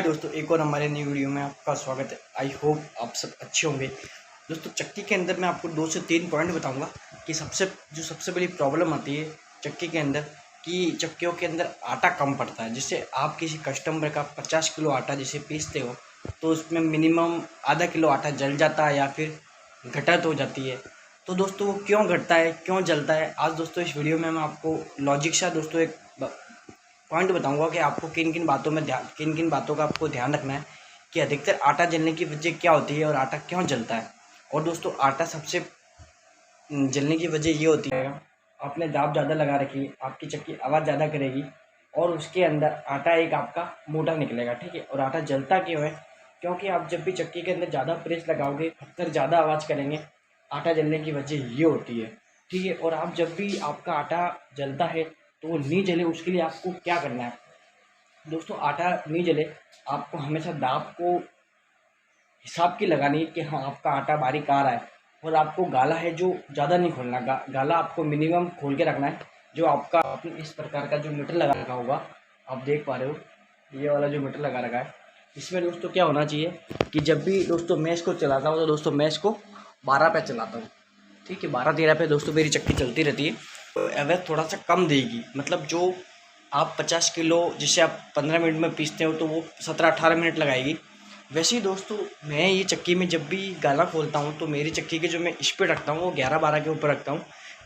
दोस्तों, एक और हमारे न्यू वीडियो में आपका स्वागत है। आई होप आप सब अच्छे होंगे। दोस्तों, चक्की के अंदर मैं आपको 2 से 3 पॉइंट बताऊंगा कि सबसे बड़ी प्रॉब्लम आती है चक्की के अंदर कि चक्कियों के अंदर आटा कम पड़ता है। जिससे आप किसी कस्टमर का 50 किलो आटा जिसे पीसते हो तो उसमें मिनिमम आधा किलो आटा जल जाता है या फिर घटत हो जाती है। तो दोस्तों, वो क्यों घटता है, क्यों जलता है, आज दोस्तों इस वीडियो में मैं आपको लॉजिक सा दोस्तों एक पॉइंट बताऊंगा कि आपको किन किन बातों का आपको ध्यान रखना है कि अधिकतर आटा जलने की वजह क्या होती है और आटा क्यों जलता है। और दोस्तों, आटा सबसे जलने की वजह ये होती है, आपने दाब ज़्यादा लगा रखी, आपकी चक्की आवाज़ ज़्यादा करेगी और उसके अंदर आटा एक आपका मोटा निकलेगा, ठीक है। और आटा जलता क्यों है? क्योंकि आप जब भी चक्की के अंदर ज़्यादा प्रेस लगाओगे, पत्थर ज़्यादा आवाज़ करेंगे, आटा जलने की वजह ये होती है, ठीक है। और आप जब भी आपका आटा जलता है तो वो नहीं जले, उसके लिए आपको क्या करना है दोस्तों? आटा नहीं जले, आपको हमेशा दाब को हिसाब की लगानी है कि हाँ, आपका आटा बारीक आ रहा है। और आपको गाला है जो ज़्यादा नहीं खोलना, गाला आपको मिनिमम खोल के रखना है। जो आपका आपने इस प्रकार का जो मीटर लगा रखा होगा, आप देख पा रहे हो, ये वाला जो मीटर लगा रखा है, इसमें दोस्तों क्या होना चाहिए कि जब भी दोस्तों मैं इसको चलाता हूँ तो दोस्तों मैं इसको 12 पे चलाता हूँ, ठीक है। 12-13 पे दोस्तों मेरी चक्की चलती रहती है। तो एवरेज थोड़ा सा कम देगी, मतलब जो आप 50 किलो जिसे आप 15 मिनट में पीसते हो तो वो 17-18 मिनट लगाएगी। वैसे ही दोस्तों, मैं ये चक्की में जब भी गाला खोलता हूँ तो मेरी चक्की के जो मैं स्पीड रखता हूँ वो 11-12 के ऊपर रखता हूँ।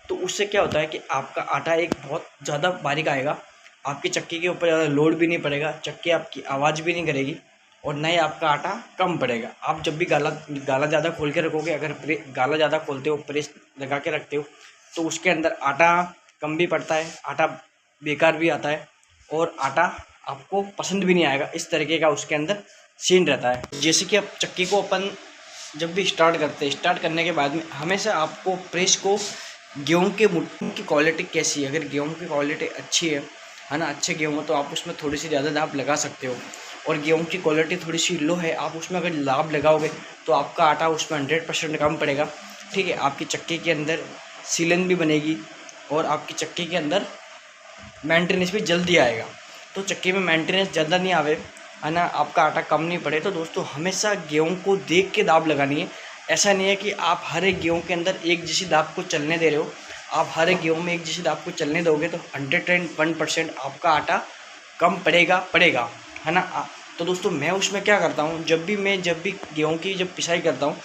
तो उससे क्या होता है कि आपका आटा एक बहुत ज़्यादा बारीक आएगा, आपकी चक्की के ऊपर ज़्यादा लोड भी नहीं पड़ेगा, चक्की आपकी आवाज़ भी नहीं करेगी और ना ही आपका आटा कम पड़ेगा। आप जब भी गाला ज़्यादा खोल के रखोगे, अगर गाला ज़्यादा खोलते हो, प्रेस लगा के रखते हो, तो उसके अंदर आटा कम भी पड़ता है, आटा बेकार भी आता है और आटा आपको पसंद भी नहीं आएगा। इस तरीके का उसके अंदर सीन रहता है। जैसे कि आप चक्की को अपन जब भी स्टार्ट करते हैं, स्टार्ट करने के बाद में हमेशा आपको प्रेस को गेहूं की क्वालिटी कैसी है, अगर गेहूं की क्वालिटी अच्छी है ना, अच्छे गेहूँ हो तो आप उसमें थोड़ी सी ज़्यादा दाब लगा सकते हो। और गेहूं की क्वालिटी थोड़ी सी लो है, आप उसमें अगर दाब लगाओगे तो आपका आटा उसमें 100% कम पड़ेगा, ठीक है। आपकी चक्की के अंदर सीलन भी बनेगी और आपकी चक्की के अंदर मेंटेनेंस भी जल्दी आएगा। तो चक्की में मेंटेनेंस ज़्यादा नहीं आवे, है ना, आपका आटा कम नहीं पड़े, तो दोस्तों हमेशा गेहूं को देख के दाब लगानी है। ऐसा नहीं है कि आप हर एक गेहूं के अंदर एक जैसी दाब को चलने दे रहे हो। आप हर एक गेहूं में एक जैसी दाब को चलने दोगे तो 101% आपका आटा कम पड़ेगा, है ना। तो दोस्तों, मैं उसमें क्या करता हूँ, जब भी गेहूँ की जब पिसाई करता हूँ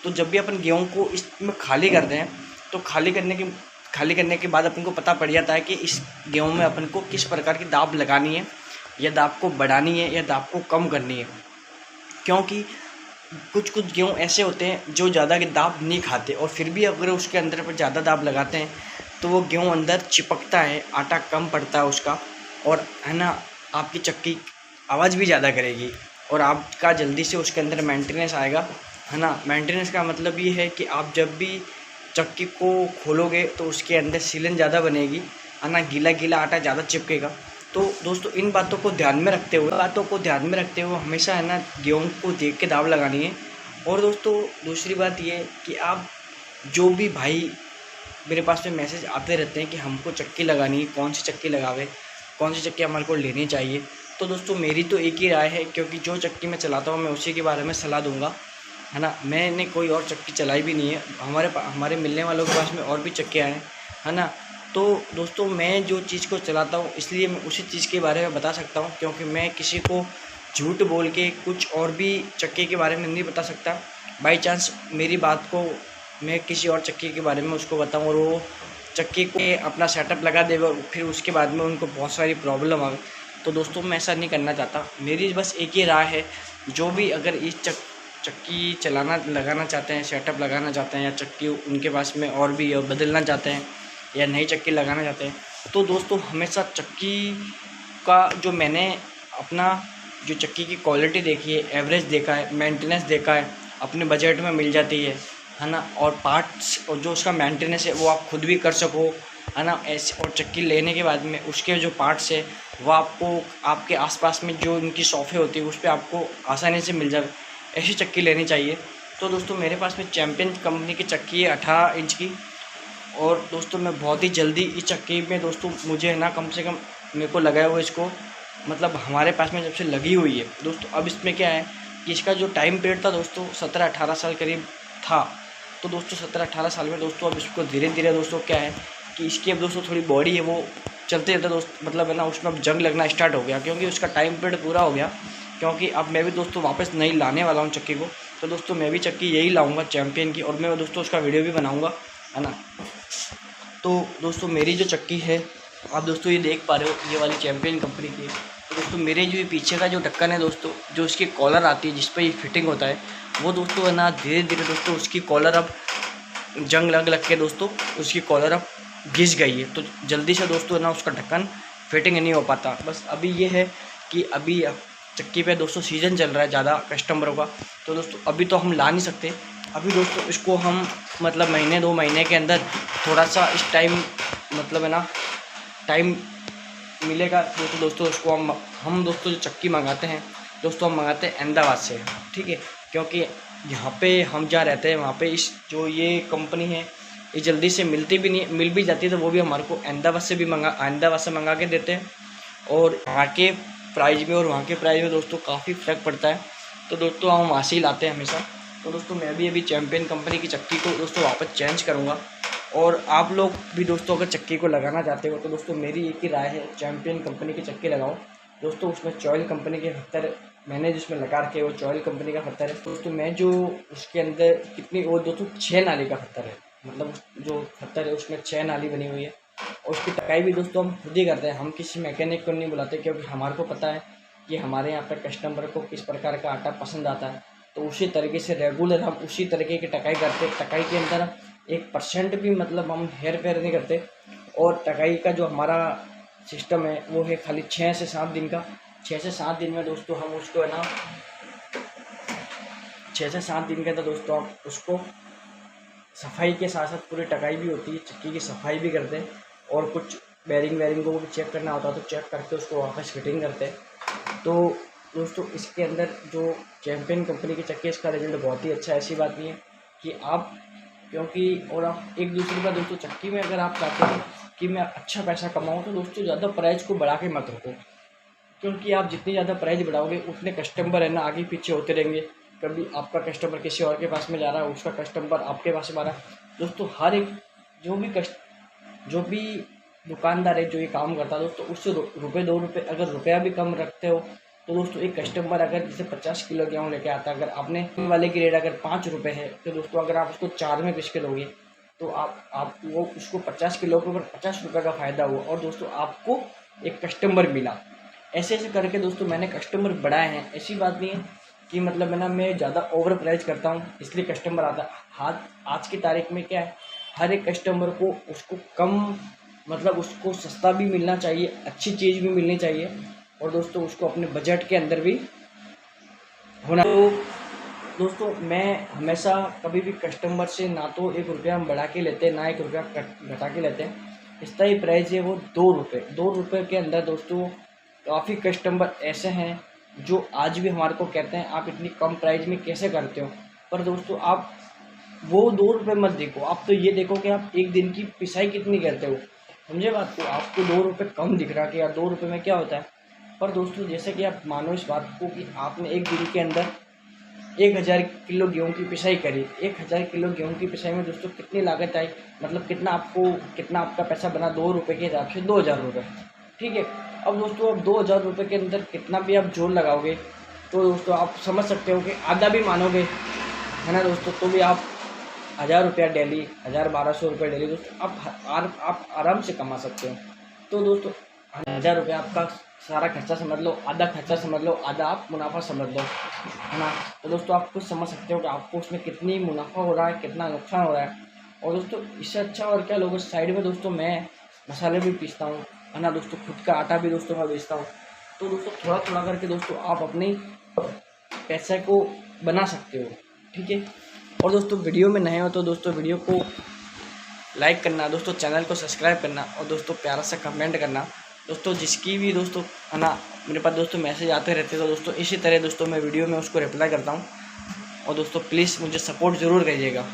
तो जब भी अपन गेहूँ को इसमें खाली करते हैं तो खाली करने के बाद अपन को पता पड़ जाता है कि इस गेहूँ में अपन को किस प्रकार की दाब लगानी है, या दाब को बढ़ानी है या दाब को कम करनी है। क्योंकि कुछ गेहूँ ऐसे होते हैं जो ज़्यादा दाब नहीं खाते और फिर भी अगर उसके अंदर पर ज़्यादा दाब लगाते हैं तो वो गेहूँ अंदर चिपकता है, आटा कम पड़ता है उसका, और है ना, आपकी चक्की आवाज़ भी ज़्यादा करेगी और आपका जल्दी से उसके अंदर मेंटेनेंस आएगा, है ना। मेंटेनेंस का मतलब ये है कि आप जब भी चक्की को खोलोगे तो उसके अंदर सीलन ज़्यादा बनेगी, है ना, गीला आटा ज़्यादा चिपकेगा। तो दोस्तों, इन बातों को ध्यान में रखते हुए हमेशा, है ना, गेहूँ को देख के दाब लगानी है। और दोस्तों, दूसरी बात ये है कि आप जो भी भाई मेरे पास में मैसेज आते रहते हैं कि हमको चक्की लगानी है, कौन सी चक्की लगावे, कौन सी चक्की हमारे को लेनी चाहिए, तो दोस्तों मेरी तो एक ही राय है, क्योंकि जो चक्की मैं चलाता हूँ मैं उसी के बारे में सलाह दूंगा, है ना। मैंने कोई और चक्की चलाई भी नहीं है, हमारे मिलने वालों के पास में और भी चक्कियाँ हैं, है ना। तो दोस्तों, मैं जो चीज़ को चलाता हूँ इसलिए मैं उसी चीज़ के बारे में बता सकता हूँ, क्योंकि मैं किसी को झूठ बोल के कुछ और भी चक्की के बारे में नहीं बता सकता। बाई चांस मेरी बात को मैं किसी और चक्की के बारे में उसको बताऊँ और वो चक्की को अपना सेटअप लगा दे और फिर उसके बाद में उनको बहुत सारी प्रॉब्लम आए, तो दोस्तों मैं ऐसा नहीं करना चाहता। मेरी बस एक ही राय है, जो भी अगर इस चक्की लगाना चाहते हैं, सेटअप लगाना चाहते हैं, या चक्की उनके पास में और भी बदलना चाहते हैं या नई चक्की लगाना चाहते हैं, तो दोस्तों हमेशा चक्की का जो मैंने अपना जो चक्की की क्वालिटी देखी है, एवरेज देखा है, मेंटेनेंस देखा है, अपने बजट में मिल जाती है ना। और पार्ट्स और जो उसका मेंटेनेंस है वो आप खुद भी कर सको, है ना। ऐसे और चक्की लेने के बाद में उसके जो पार्ट्स है वो आपको आपके आसपास में जो उनकी शॉपें होती है उस पर आपको आसानी से मिल जाए, ऐसी चक्की लेनी चाहिए। तो दोस्तों, मेरे पास में चैम्पियन कंपनी की चक्की है 18 इंच की, और दोस्तों मैं बहुत ही जल्दी इस चक्की में दोस्तों मुझे ना कम से कम मेरे को लगाया हुआ इसको मतलब हमारे पास में जब से लगी हुई है दोस्तों, अब इसमें क्या है कि इसका जो टाइम पीरियड था दोस्तों 17-18 साल करीब था। तो दोस्तों 17-18 साल में दोस्तों अब इसको धीरे धीरे दोस्तों क्या है कि इसकी अब दोस्तों थोड़ी बॉडी है वो चलते चलते दोस्त मतलब है ना उसमें अब जंग लगना स्टार्ट हो गया, क्योंकि उसका टाइम पीरियड पूरा हो गया। क्योंकि अब मैं भी दोस्तों वापस नहीं लाने वाला हूँ चक्की को, तो दोस्तों मैं भी चक्की यही लाऊंगा चैम्पियन की, और मैं दोस्तों उसका वीडियो भी बनाऊंगा, है ना। तो दोस्तों मेरी जो चक्की है आप दोस्तों ये देख पा रहे हो, ये वाली चैम्पियन कंपनी की है। तो दोस्तों मेरे जो ये पीछे का जो ढक्कन है दोस्तों, जो इसकी कॉलर आती है जिस पर ये फिटिंग होता है, वो दोस्तों है ना धीरे धीरे दोस्तों उसकी कॉलर अब जंग लग के दोस्तों उसकी कॉलर अब घिस गई है। तो जल्दी से दोस्तों है ना उसका ढक्कन फिटिंग नहीं हो पाता। बस अभी ये है कि अभी चक्की पे दोस्तों सीज़न चल रहा है ज़्यादा कस्टमरों का, तो दोस्तों अभी तो हम ला नहीं सकते। अभी दोस्तों इसको हम मतलब महीने 2 महीने के अंदर थोड़ा सा इस टाइम मतलब है ना टाइम मिलेगा दोस्तों उसको हम दोस्तों जो चक्की मंगाते हैं दोस्तों हम मंगाते हैं अहमदाबाद से, ठीक है। क्योंकि यहाँ पे हम जहाँ रहते हैं वहाँ पे इस जो ये कंपनी है ये जल्दी से मिलती भी नहीं, मिल भी जाती है तो वो भी हमारे को अहमदाबाद से मंगा के देते हैं। और वहाँ के प्राइस में और वहाँ के प्राइस में दोस्तों काफ़ी फ़र्क पड़ता है, तो दोस्तों हम वहाँ से ही लाते हैं हमेशा। तो दोस्तों मैं भी अभी चैम्पियन कंपनी की चक्की को दोस्तों वापस चेंज करूँगा। और आप लोग भी दोस्तों अगर चक्की को लगाना चाहते हो तो दोस्तों मेरी एक ही राय है, चैम्पियन कंपनी की चक्की लगाओ दोस्तों। उसमें चॉयल कंपनी के खत्तर मैंने जिसमें लगा रखे वो चॉयल कंपनी का खत्तर है दोस्तों। मैं जो उसके अंदर कितनी वो दोस्तों 6 नाली का खत्तर है, मतलब जो खत्तर है उसमें 6 नाली बनी हुई है। और उसकी टकाई भी दोस्तों हम खुद ही करते हैं, हम किसी मैकेनिक को नहीं बुलाते, क्योंकि हमारे को पता है कि हमारे यहाँ पर कस्टमर को किस प्रकार का आटा पसंद आता है। तो उसी तरीके से रेगुलर हम उसी तरीके की टकाई करते। टकाई के अंदर 1% भी मतलब हम हेर फेर नहीं करते। और टकाई का जो हमारा सिस्टम है वो है खाली 6 से 7 दिन का। 6 से 7 दिन में दोस्तों हम उसको है ना 6 से 7 दिन के अंदर दोस्तों आप उसको सफाई के साथ साथ पूरी टकाई भी होती है, चक्की की सफाई भी करते हैं। और कुछ बेरिंग को भी चेक करना होता है तो चेक करके उसको वापस फिटिंग करते हैं। तो दोस्तों इसके अंदर जो चैम्पियन कंपनी की चक्की इसका रिजल्ट बहुत ही अच्छा है। ऐसी बात नहीं है कि आप क्योंकि और आप एक दूसरे का दोस्तों चक्की में अगर आप चाहते हो कि मैं अच्छा पैसा कमाऊँ तो दोस्तों ज़्यादा प्राइस को बढ़ा के मत रखो, क्योंकि आप जितनी ज़्यादा प्राइस बढ़ाओगे उतने कस्टमर है ना आगे पीछे होते रहेंगे। कभी आपका कस्टमर किसी और के पास में जा रहा है, उसका कस्टमर आपके पास में आ रहा है। दोस्तों हर एक जो भी दुकानदार है जो ये काम करता है दोस्तों, उससे रुपये 2 रुपये अगर रुपया भी कम रखते हो तो दोस्तों एक कस्टमर अगर जैसे 50 किलो गेहूँ लेके आता है, अगर आपने वाले की रेट अगर 5 रुपये है तो दोस्तों अगर आप उसको 4 में पिस के दोगे तो आप वो उसको 50 किलो के ऊपर 50 रुपये का फ़ायदा हुआ और दोस्तों आपको एक कस्टमर मिला। ऐसे करके दोस्तों मैंने कस्टमर बढ़ाए हैं। ऐसी बात नहीं है कि मतलब है ना मैं ज़्यादा ओवर प्राइस करता हूँ इसलिए कस्टमर आता है। हाँ आज की तारीख में क्या है, हर एक कस्टमर को उसको कम मतलब उसको सस्ता भी मिलना चाहिए, अच्छी चीज़ भी मिलनी चाहिए, और दोस्तों उसको अपने बजट के अंदर भी होना। तो दोस्तों मैं हमेशा कभी भी कस्टमर से ना तो 1 रुपया हम बढ़ा के लेते हैं ना 1 रुपया घटा के लेते हैं। इसका ही प्राइस है वो 2 रुपये। 2 रुपये के अंदर दोस्तों काफ़ी कस्टमर ऐसे हैं जो आज भी हमारे को कहते हैं आप इतनी कम प्राइस में कैसे करते हो। पर दोस्तों आप वो 2 रुपये मत देखो, आप तो ये देखो कि आप एक दिन की पिसाई कितनी करते हो, समझे बात को। आपको 2 रुपये कम दिख रहा कि यार 2 रुपये में क्या होता है। पर दोस्तों जैसे कि आप मानो इस बात को कि आपने एक दिन के अंदर 1000 किलो गेहूँ की पिसाई करी। 1000 किलो गेहूँ की पिसाई में दोस्तों कितनी लागत आई, मतलब कितना आपका पैसा बना 2 रुपये के हिसाब से 2000 रुपये, ठीक है। अब दोस्तों अब 2000 रुपये के अंदर कितना भी आप जोड़ लगाओगे तो दोस्तों आप समझ सकते हो कि आधा भी मानोगे है ना दोस्तों, तो भी आप 1000 रुपया डेली 1200 रुपये डेली दोस्तों आप आराम से कमा सकते हो। तो दोस्तों 1000 रुपया आपका सारा खर्चा समझ लो, आधा खर्चा समझ लो, आधा आप मुनाफा समझ लो, है ना। तो दोस्तों आप कुछ समझ सकते हो कि आपको उसमें कितनी मुनाफा हो रहा है, कितना नुकसान हो रहा है। और दोस्तों इससे अच्छा और क्या लोगों साइड में दोस्तों मैं मसाले भी पीसता हूँ, है ना दोस्तों, खुद का आटा भी दोस्तों मैं बेचता हूँ। तो दोस्तों थोड़ा थोड़ा करके दोस्तों आप अपने पैसे को बना सकते हो, ठीक है। और दोस्तों वीडियो में नए हो तो दोस्तों वीडियो को लाइक करना, दोस्तों चैनल को सब्सक्राइब करना, और दोस्तों प्यारा सा कमेंट करना दोस्तों। जिसकी भी दोस्तों है ना मेरे पास दोस्तों मैसेज आते रहते तो दोस्तों इसी तरह दोस्तों मैं वीडियो में उसको रिप्लाई करता हूँ। और दोस्तों प्लीज़ मुझे सपोर्ट ज़रूर करिएगा।